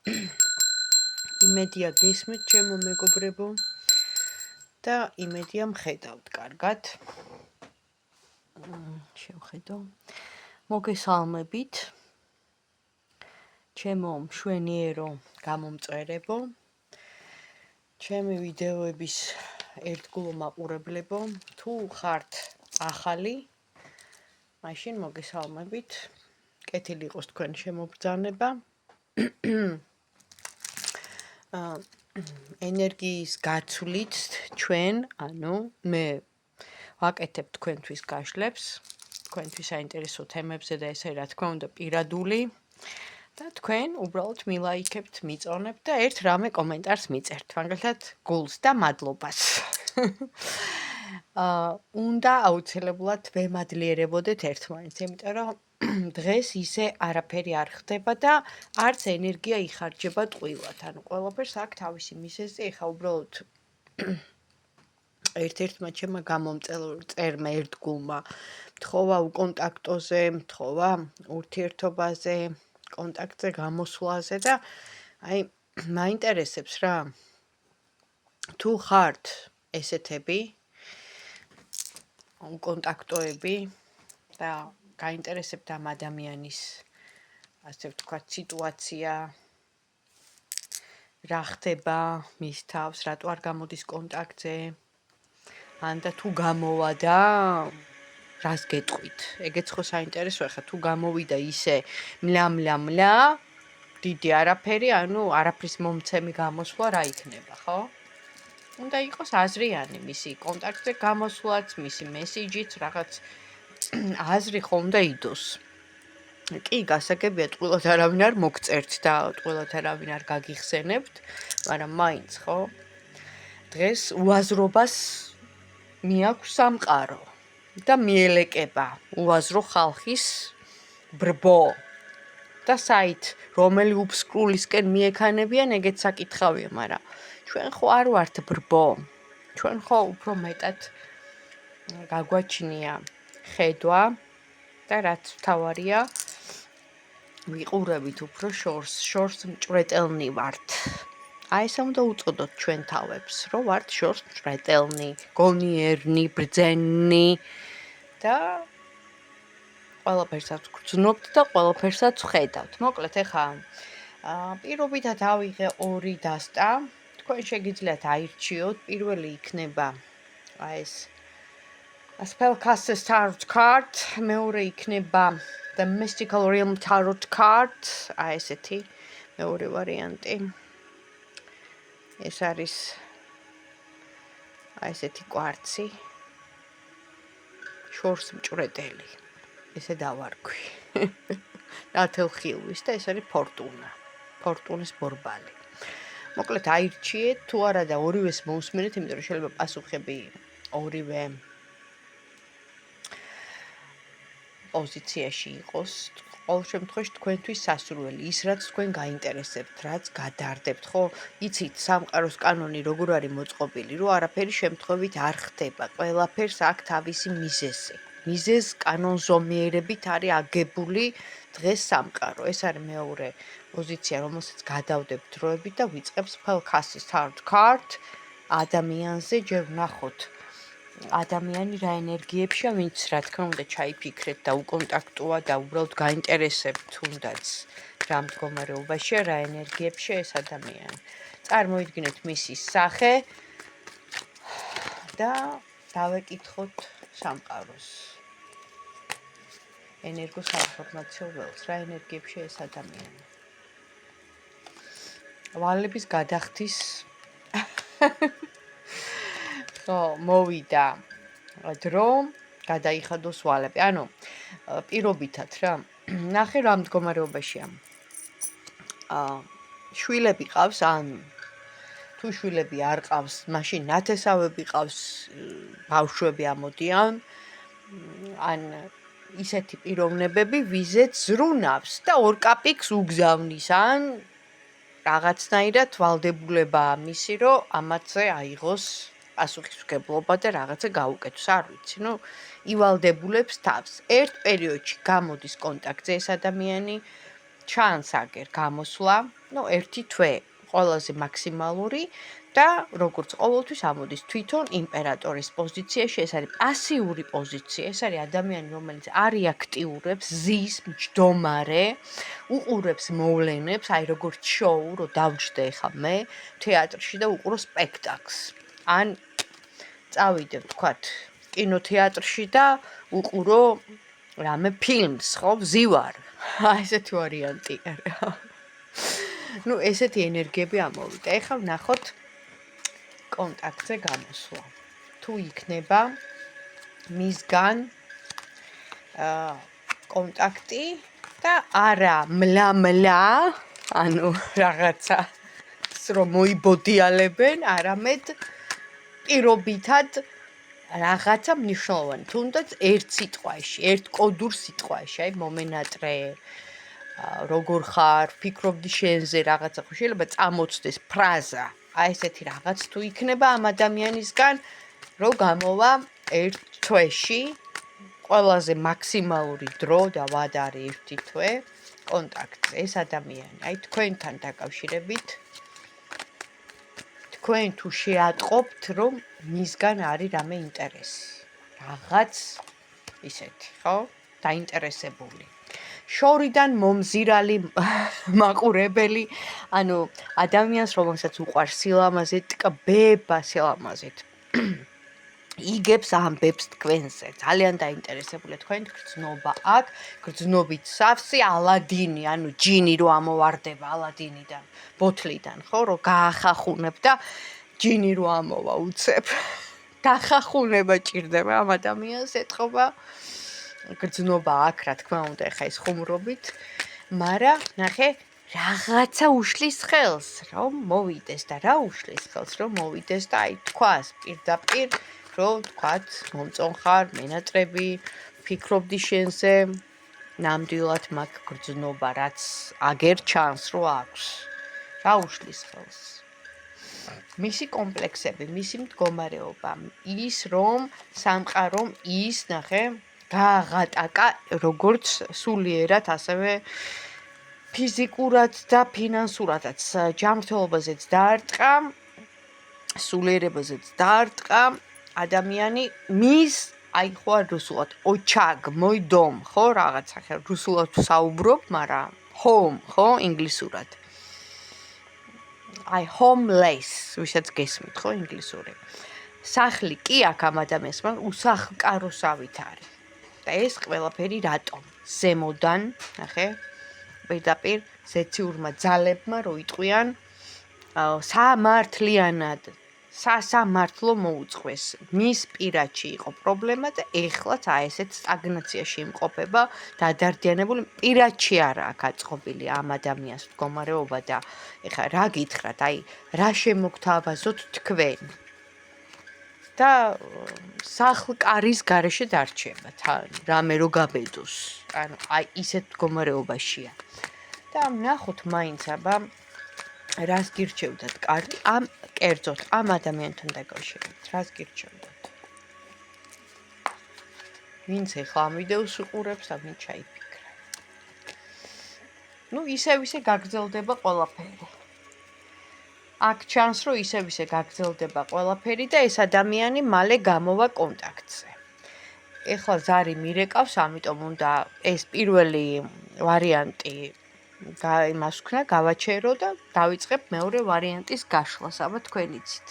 იმედია გესმით ჩემო მეგობრებო და იმედია მხედავთ კარგად. შევხედო. მოგესალმებით. ჩემო მშვენიერო გამომწერებო. ჩემი ვიდეოების ერთგულო მაყურებლებო, თუ ხართ ახალი, მაშინ მოგესალმებით. კეთილი იყოს თქვენ შემობრძანება. ენერგიის გაცვლით ჩვენ, ანუ მე ვაკეთებ თქვენთვის გაშლებს, თქვენთვის საინტერესო თემებზე და ესე რა თქმა უნდა პირადული და თქვენ უბრალოდ მილაიქებთ, მიწონებთ და ერთ რამე კომენტარს მიწერთ, მაგალითად გულს და მადლობას. უნდა აუცილებლად ვემადლიერებოდეთ ერთმანეთს, იმიტომ რომ დღეს ისე არაფერი არ ხდება და არც ენერგია იხარჯება ტყუილად. ანუ ყველაფერს აქვს თავისი მიზეზი, ეხა უბრალოდ ერთ-ერთმა ჩემმა გამომწერმა ერთგულმა მთხოვა უკონტაქტოზე, მთხოვა ურთიერთობაზე, კონტაქტზე გამოსვლაზე და აი მაინტერესებს რა. თუ ხართ ესეთები უკონტაქტოები და გაინტერესებთ ამ ადამიანის ასე ვთქვათ სიტუაცია, რა ხდება მის თავს, რატო არ გამოდის კონტაქტზე, ან და თუ გამოვა და რას გეტყვით. ეგეც ხო საინტერესოა, ხა თუ გამოვიდა ისე მლა, დიდი არაფერი, ანუ არაფრის მომცემი გამოსვლა რა იქნება, ხო? უნდა იყოს აზრიანი მისი კონტაქტზე გამოსვლაც, მისი მესიჯიც, რაღაც აზრი ხო უნდა იდოს. კი, გასაგებია, ტყუილად არავინ არ მოგწერთ და ტყუილად არავინ არ გაგიხსენებთ, მაგრამ მაინც, ხო? დღეს უაზრობას მიაქვს სამყარო და მიელეკება უაზრო ხალხის ბრბო და საით, რომელი უფსკრულისკენ მიექანებიან, ეგეც საკითხავია, მაგრამ ჩვენ ხო არ ვართ ბრბო. ჩვენ ხო უფრო მეტად გაგვაჩნია ხედვა და რაც მთავარია, ვიყურებით უფრო შორს მჭვრეტელნი ვართ. აი ესე უნდა უწოდოთ ჩვენ თავებს, რომ ვართ შორს მჭვრეტელნი, გონიერნი, ბრძენნი და ყველაფერსაც გრძნობთ და ყველაფერსაც ხედავთ. მოკლედ ეხა პირობითად ავიღე 2 დასტა. თქვენ შეგიძლიათ აირჩიოთ, პირველი იქნება აი ეს Spellcaster's Tarot card, მეორე იქნება The Mystical Realm Tarot card, აი ესეთი მეორე ვარიანტი. ეს არის აი ესეთი კვარცი. შორს მჭვრეტელი. ესე დავარქვი. ნათელხილვის და ეს არის ფორტუნა. ფორტუნის ბორბალი. მოკლედ აირჩიეთ, თუ არა და ორივეს მოусმინეთ, იმიტომ რომ შეიძლება პასუხები ორივე პოზიციაში იყოს. ყოველ შემთხვევაში თქვენთვის სასურველი, ის რაც თქვენ გაინტერესებთ, რაც გადარდებთ, ხო? იცით, სამყაროს კანონი როგორ არის მოწყობილი, რომ არაფერი შემთხვევით არ ხდება. ყველაფერს აქვს თავისი მიზეზი. მიზეზ კანონზომიერებით არის აგებული დღეს სამყარო. ეს არის მეორე პოზიცია, რომელსაც გადავდებთ დროებით და ვიწყებს Spellcaster's Tarot card ადამიანზე, ჯერ ვნახოთ ადამიანი რა ენერგიებშია, ვინც რა თქმა უნდა ჩაიფიქრეთ და უკონტაქტოა და უბრალოდ გაინტერესებთ თუნდაც რა მდგომარეობაშია, რა ენერგიებშია ეს ადამიანი. წარმოიდგინეთ მისი სახე და დავეკითხოთ სამყაროს ენერგოსაინფორმაციო ველს, რა ენერგიებშია ეს ადამიანი. ვალების გადახდის ხო, მოვიდა დრო, გადაიხადოს ვალები. ანუ პირობითად რა, ნახე რა მდგომარეობაშია. შვილები ყავს, ან თუ შვილები არ ყავს, მაშინ ნათესავები ყავს, ბავშვები ამოდიან, ან ისეთი პიროვნებები, ვიზეც ზრუნავს და ორკაპიკს უგზავნის, ან რაღაცნაირად ვალდებულებაა მისი, რომ ამათზე აიღოს პასუხისმგებლობა და რაღაცა გაუკეთოს, არ ვიცი, ივალდებულებს თავს. ერთ პერიოდში გამოდის კონტაქტზე ეს ადამიანი, ჩანს აგერ გამოსვლა, ერთი თვე ყველაზე მაქსიმალური და როგორც ყოველთვის ამოდის თვითონ იმპერატორის პოზიციაში, ეს არის პასიური პოზიცია, ეს არის ადამიანი, რომელიც არ აქტიურებს, ზის, მჯდომარე, უყურებს მოვლენებს, აი როგორც შოუ, რო დავჯდე ხა მე თეატრში და უყურო სპექტაკლს. ან წავიდე, ვთქვათ, კინოთეატრში და უყურო რამე ფილმს, ხო, ვზივარ. ესეთი ვარიანტია რა. ესეთი ენერგიები ამოვიდა. ეხლა ვნახოთ კონტაქტზე გამოსვლა. თუ იქნება მისგან კონტაქტი და არა მლა, ანუ რაღაცა რომ მოიბოდიალებენ, არამედ პირობითად რაღაცა მნიშვნელოვანი, თუნდაც ერთ სიტყვაში, ერთ კოდურ სიტყვაში, აი მომენატრე, როგორ ხარ, ფიქრობდი შენზე რაღაცა, ხო შეიძლება წამოწდეს ფრაზა, აი ესეთი რაღაც თუ იქნება ამ ადამიანისგან, რომ გამოვა ერთ თვეში, ყველაზე მაქსიმალური დრო და ვადა არის ერთი თვე კონტაქტზე, ეს ადამიანი, აი თქვენთან დაკავშირებით თქვენ თუ შეატყობთ, რომ მისგან არის რამე ინტერესი. რაღაც ისეთი, ხო? დაინტერესებული. შორიდან მომზირალი მაყურებელი, ანუ ადამიანს, რომელსაც უყვარს სილამაზე, ტკბება სილამაზით. იგებს ამბებს თქვენზე. ძალიან დაინტერესებულია თქვენ გრძნობა აქ, გრძნობით სავსე ალადინი, ანუ ჯინი რო ამოვარდება ალადინიდან, ბოთლიდან, ხო, რომ გაახახუნებ და ჯინი რო ამოვა უცებ. გახახუნება ჭირდება ამ ადამიანს ეთყობა. გრძნობა აქ, რა თქმა უნდა, ეხა ის ხუმრობით, მაგრამ ნახე, რაღაცა უშლის ხელს, რომ მოვიდეს და რა უშლის ხელს, რომ მოვიდეს და აი თქვას პირდაპირ რომ თქვათ, მომწონხარ, მენატრები, ფიქრობდი შენზე, ნამდვილად მაქვს გრძნობა, რაც აგერ ჩანს, რომ აქვს. რა უშლის ხელს? მისი კომპლექსები, მისი მდგომარეობა, ის რომ სამყარომ ის, ნახე, გააღატაკა როგორც სულიერად, ასევე ფიზიკურად და ფინანსურადაც, ჯანმრთელობაზეც დაარტყა, სულიერებაზეც დაარტყა, ადამიანი მის აი ხო არ რუსულად ოჩაგ მოიდომ ხო რაღაცა ხე რუსულად საუბრობ, მაგრამ home ხო ინგლისურად. აი homeless, ვისაც გესმით ხო ინგლისური. სახლი კი აქ ამ ადამიანს უსახლკაროსავით არის. და ეს ყველაფერი რატომ? ზემოდან, ნახე, პირდაპირ ზეციურმა ძალებმა რო იტყვიან სამართლიანად სასამართლო მოუწყვეს. მის პირადში იყო პრობლემა და ეხლაც აი ესეთ სტაგნაციაში იმყოფება და ადარდიანებული პირადში არაა გაწყობილი ამ ადამიანს მდგომარეობა და ეხლა რა გითხრათ, აი რა შემოგთავაზოთ თქვენ? და სახლკარის გარეშე დარჩება, რამე რო გაბედოს. ანუ აი ისეთ მდგომარეობაშია. და ნახოთ მაინც აბა რას გირჩევდათ კარტი ამ კერძოდ ამ ადამიანთან დაკავშირებით რას გირჩევდათ ვინც ეხლა ამ ვიდეოს უყურებს და ვინ ჩაიფიქრა ისე გაგრძელდება ყველაფერი აქ ჩანს რომ ისე გაგრძელდება ყველაფერი და ეს ადამიანი მალე გამოვა კონტაქტზე ეხლა ზარი მირეკავს ამიტომ უნდა ეს პირველი ვარიანტი იმას ვქნა, გავაჩერო და დავიწყებ მეორე ვარიანტის გაშლას, აბა თქვენ იცით.